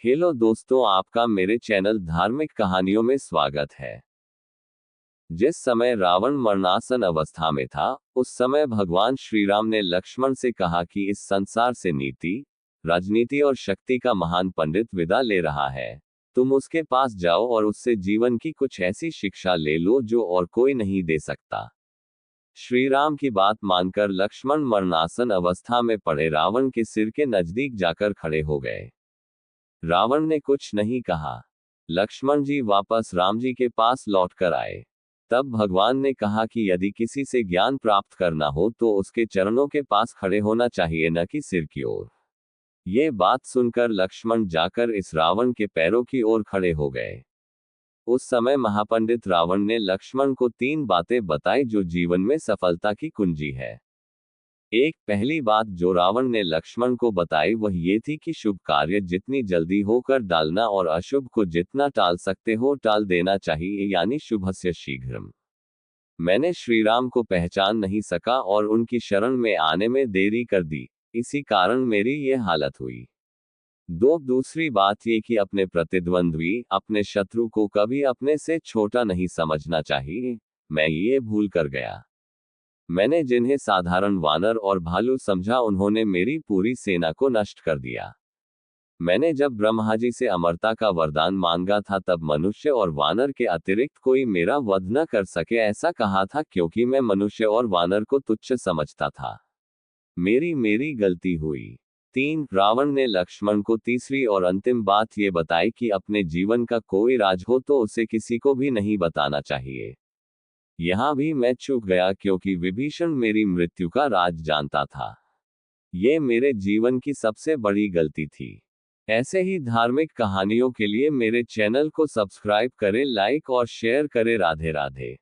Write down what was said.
Hello दोस्तों, आपका मेरे चैनल धार्मिक कहानियों में स्वागत है। जिस समय रावण मरणासन अवस्था में था, उस समय भगवान श्री राम ने लक्ष्मण से कहा कि इस संसार से नीति, राजनीति और शक्ति का महान पंडित विदा ले रहा है। तुम उसके पास जाओ और उससे जीवन की कुछ ऐसी शिक्षा ले लो जो और कोई नहीं दे सकता। श्री राम की बात मानकर लक्ष्मण मरणासन अवस्था में पड़े रावण के सिर के नजदीक जाकर खड़े हो गए। रावण ने कुछ नहीं कहा। लक्ष्मण जी वापस राम जी के पास लौट कर आए। तब भगवान ने कहा कि यदि किसी से ज्ञान प्राप्त करना हो तो उसके चरणों के पास खड़े होना चाहिए, न कि सिर की ओर। ये बात सुनकर लक्ष्मण जाकर इस रावण के पैरों की ओर खड़े हो गए। उस समय महापंडित रावण ने लक्ष्मण को 3 बातें बताई जो जीवन में सफलता की कुंजी है। पहली बात जो रावण ने लक्ष्मण को बताई वह ये थी कि शुभ कार्य जितनी जल्दी होकर डालना और अशुभ को जितना टाल सकते हो टाल देना चाहिए, यानी शुभस्य शीघ्रम। मैंने श्री राम को पहचान नहीं सका और उनकी शरण में आने में देरी कर दी, इसी कारण मेरी ये हालत हुई। दूसरी बात ये कि अपने प्रतिद्वंद्वी, अपने शत्रु को कभी अपने से छोटा नहीं समझना चाहिए। मैं ये भूल कर गया। मैंने जिन्हें साधारण वानर और भालू समझा उन्होंने मेरी पूरी सेना को नष्ट कर दिया। मैंने जब ब्रह्मा जी से अमरता का वरदान मांगा था तब मनुष्य और वानर के अतिरिक्त कोई मेरा वध न कर सके ऐसा कहा था, क्योंकि मैं मनुष्य और वानर को तुच्छ समझता था। मेरी गलती हुई। 3 रावण ने लक्ष्मण को तीसरी और अंतिम बात ये बताई कि अपने जीवन का कोई राज हो तो उसे किसी को भी नहीं बताना चाहिए। यहां भी मैं चूक गया क्योंकि विभीषण मेरी मृत्यु का राज जानता था। ये मेरे जीवन की सबसे बड़ी गलती थी। ऐसे ही धार्मिक कहानियों के लिए मेरे चैनल को सब्सक्राइब करें, लाइक और शेयर करें। राधे राधे।